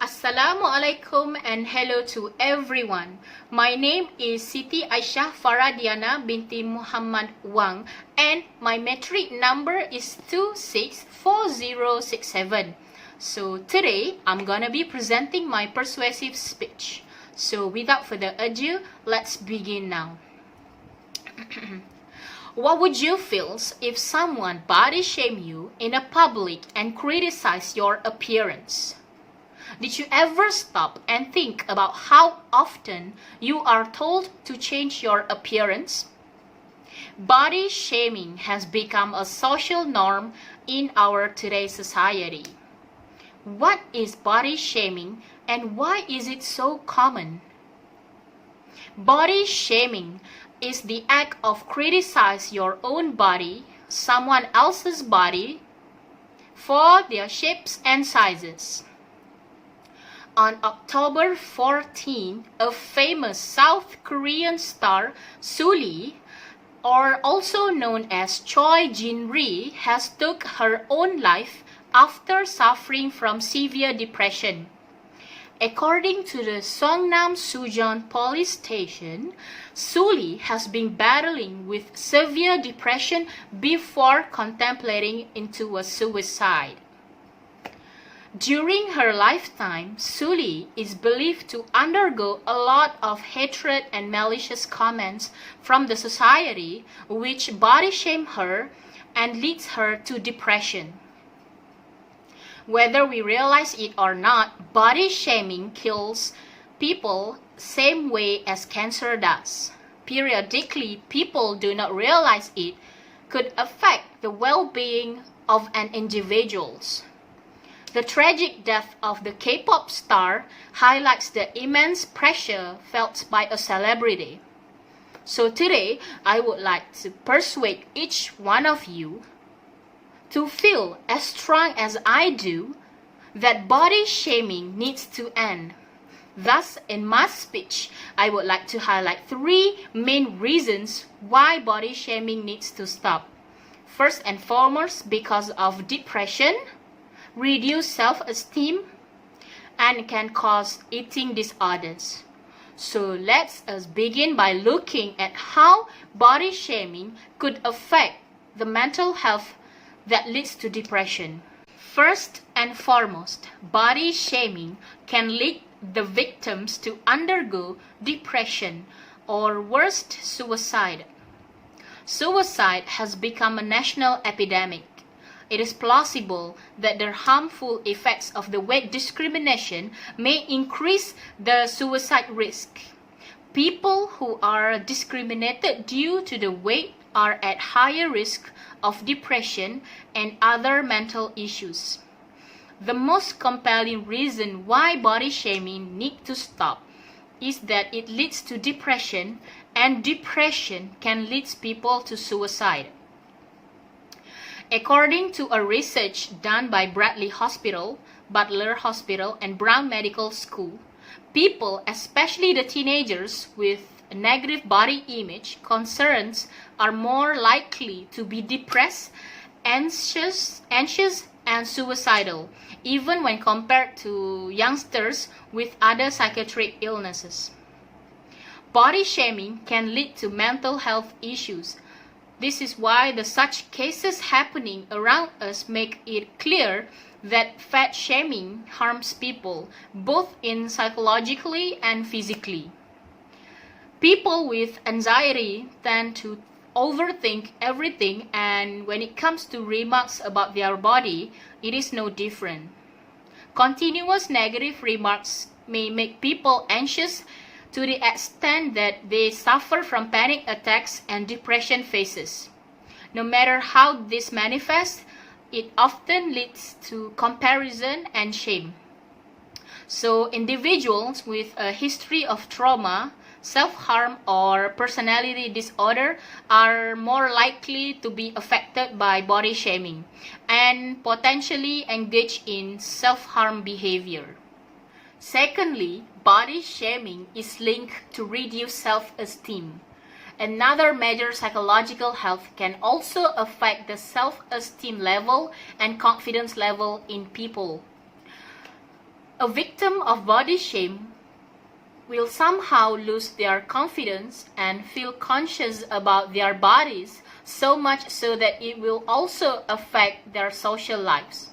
Assalamualaikum and hello to everyone. My name is Siti Aisyah Faradiana binti Muhammad Wang and my metric number is 264067. So today I'm gonna be presenting my persuasive speech. So without further ado, let's begin now. What would you feel if someone body shame you in a public and criticize your appearance? Did you ever stop and think about how often you are told to change your appearance? Body shaming has become a social norm in our today's society. What is body shaming and why is it so common? Body shaming is the act of criticize your own body, someone else's body, for their shapes and sizes. On October 14, a famous South Korean star, Lee, or also known as Choi Jin-ri, has took her own life after suffering from severe depression. According to the Songnam Sujeon police station, Lee has been battling with severe depression before contemplating into a suicide. During her lifetime, Lee is believed to undergo a lot of hatred and malicious comments from the society, which body shame her and leads her to depression. Whether we realize it or not, body shaming kills people same way as cancer does. Periodically, people do not realize it could affect the well-being of an individual. The tragic death of the K-pop star highlights the immense pressure felt by a celebrity. So today, I would like to persuade each one of you to feel as strong as I do that body shaming needs to end. Thus, in my speech, I would like to highlight 3 main reasons why body shaming needs to stop. First and foremost, because of depression, reduce self-esteem, and can cause eating disorders. So let's begin by looking at how body shaming could affect the mental health that leads to depression. First and foremost, body shaming can lead the victims to undergo depression or worst, suicide. Suicide has become a national epidemic. It is plausible that the harmful effects of the weight discrimination may increase the suicide risk. People who are discriminated due to the weight are at higher risk of depression and other mental issues. The most compelling reason why body shaming needs to stop is that it leads to depression, and depression can lead people to suicide. According to a research done by Bradley Hospital, Butler Hospital, and Brown Medical School, people, especially the teenagers with negative body image concerns, are more likely to be depressed, anxious, and suicidal, even when compared to youngsters with other psychiatric illnesses. Body shaming can lead to mental health issues. This is why the such cases happening around us make it clear that fat shaming harms people, both in psychologically and physically. People with anxiety tend to overthink everything, and when it comes to remarks about their body, it is no different. Continuous negative remarks may make people anxious to the extent that they suffer from panic attacks and depression phases. No matter how this manifests, it often leads to comparison and shame. So individuals with a history of trauma, self-harm, or personality disorder are more likely to be affected by body shaming and potentially engage in self-harm behavior. Secondly, body shaming is linked to reduced self-esteem. Another major psychological health can also affect the self-esteem level and confidence level in people. A victim of body shame will somehow lose their confidence and feel conscious about their bodies, so much so that it will also affect their social lives.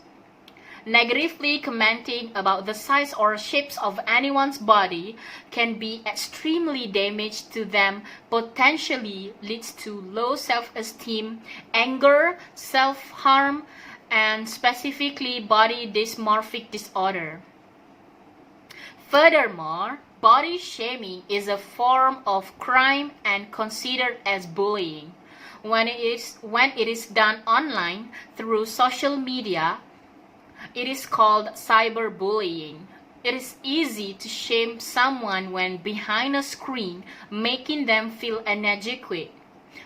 Negatively commenting about the size or shapes of anyone's body can be extremely damaging to them, potentially leads to low self-esteem, anger, self-harm, and specifically body dysmorphic disorder. Furthermore, body shaming is a form of crime and considered as bullying. When it is done online through social media, it is called cyberbullying. It is easy to shame someone when behind a screen, making them feel inadequate.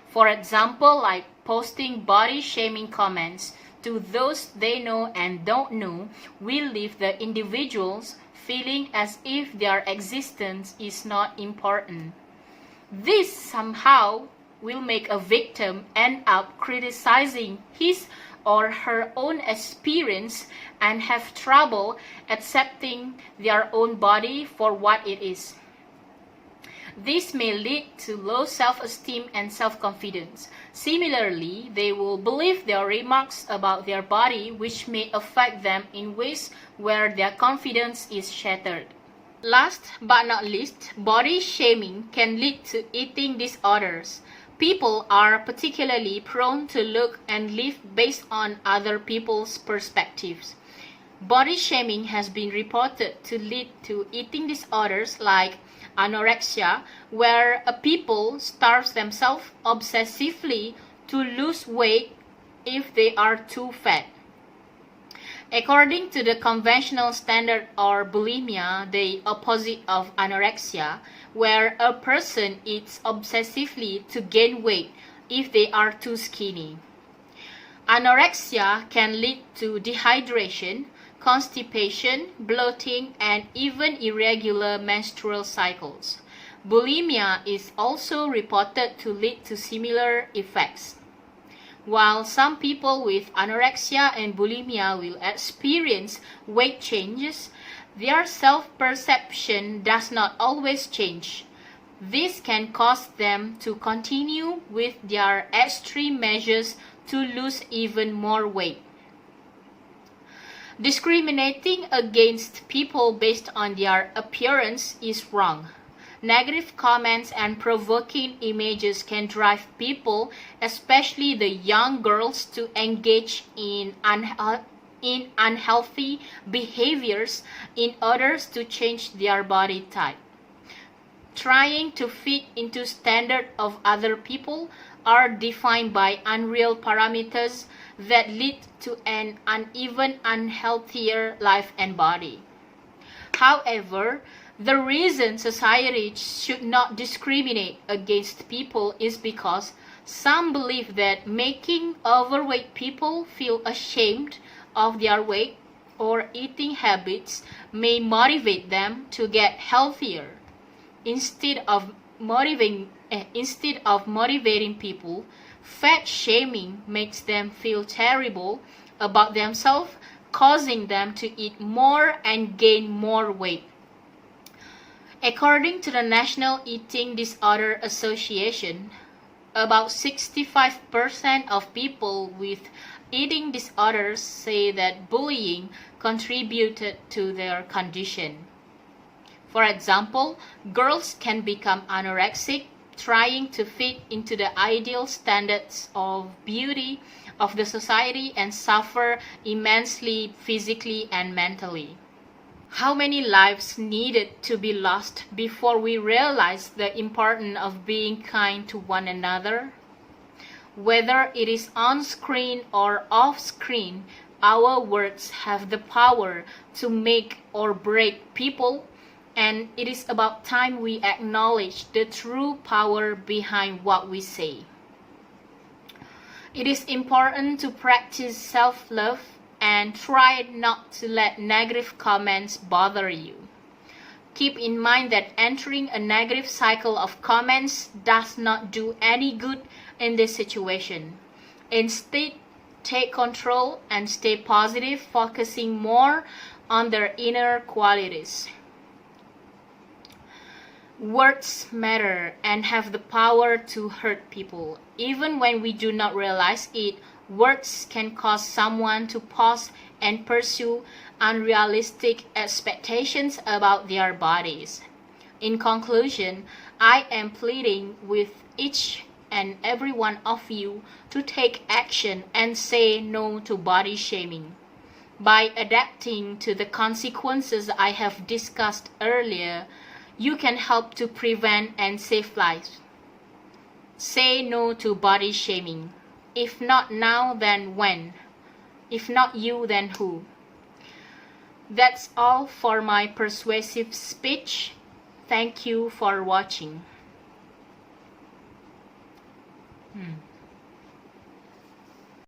For example, like posting body shaming comments to those they know and don't know will leave the individuals feeling as if their existence is not important. This somehow will make a victim end up criticizing his or her own experience and have trouble accepting their own body for what it is. This may lead to low self-esteem and self-confidence. Similarly, they will believe their remarks about their body, which may affect them in ways where their confidence is shattered. Last but not least, body shaming can lead to eating disorders. People are particularly prone to look and live based on other people's perspectives. Body shaming has been reported to lead to eating disorders like anorexia, where people starve themselves obsessively to lose weight if they are too fat. According to the conventional standard or bulimia, the opposite of anorexia, where a person eats obsessively to gain weight if they are too skinny. Anorexia can lead to dehydration, constipation, bloating, and even irregular menstrual cycles. Bulimia is also reported to lead to similar effects. While some people with anorexia and bulimia will experience weight changes, their self-perception does not always change. This can cause them to continue with their extreme measures to lose even more weight. Discriminating against people based on their appearance is wrong. Negative comments and provoking images can drive people, especially the young girls, to engage in unhealthy behaviors in order to change their body type. Trying to fit into standards of other people are defined by unreal parameters that lead to an uneven, unhealthier life and body. However, the reason society should not discriminate against people is because some believe that making overweight people feel ashamed of their weight or eating habits may motivate them to get healthier. Instead of motivating people, fat shaming makes them feel terrible about themselves, causing them to eat more and gain more weight. According to the National Eating Disorder Association, about 65% of people with eating disorders say that bullying contributed to their condition. For example, girls can become anorexic, trying to fit into the ideal standards of beauty of the society and suffer immensely physically and mentally. How many lives needed to be lost before we realize the importance of being kind to one another? Whether it is on screen or off screen, our words have the power to make or break people, and it is about time we acknowledge the true power behind what we say. It is important to practice self-love and try not to let negative comments bother you. Keep in mind that entering a negative cycle of comments does not do any good in this situation. Instead, take control and stay positive, focusing more on their inner qualities. Words matter and have the power to hurt people. Even when we do not realize it, words can cause someone to pause and pursue unrealistic expectations about their bodies. In conclusion, I am pleading with each and every one of you to take action and say no to body shaming. By adapting to the consequences I have discussed earlier, you can help to prevent and save lives. Say no to body shaming. If not now, then when? If not you, then who? That's all for my persuasive speech. Thank you for watching.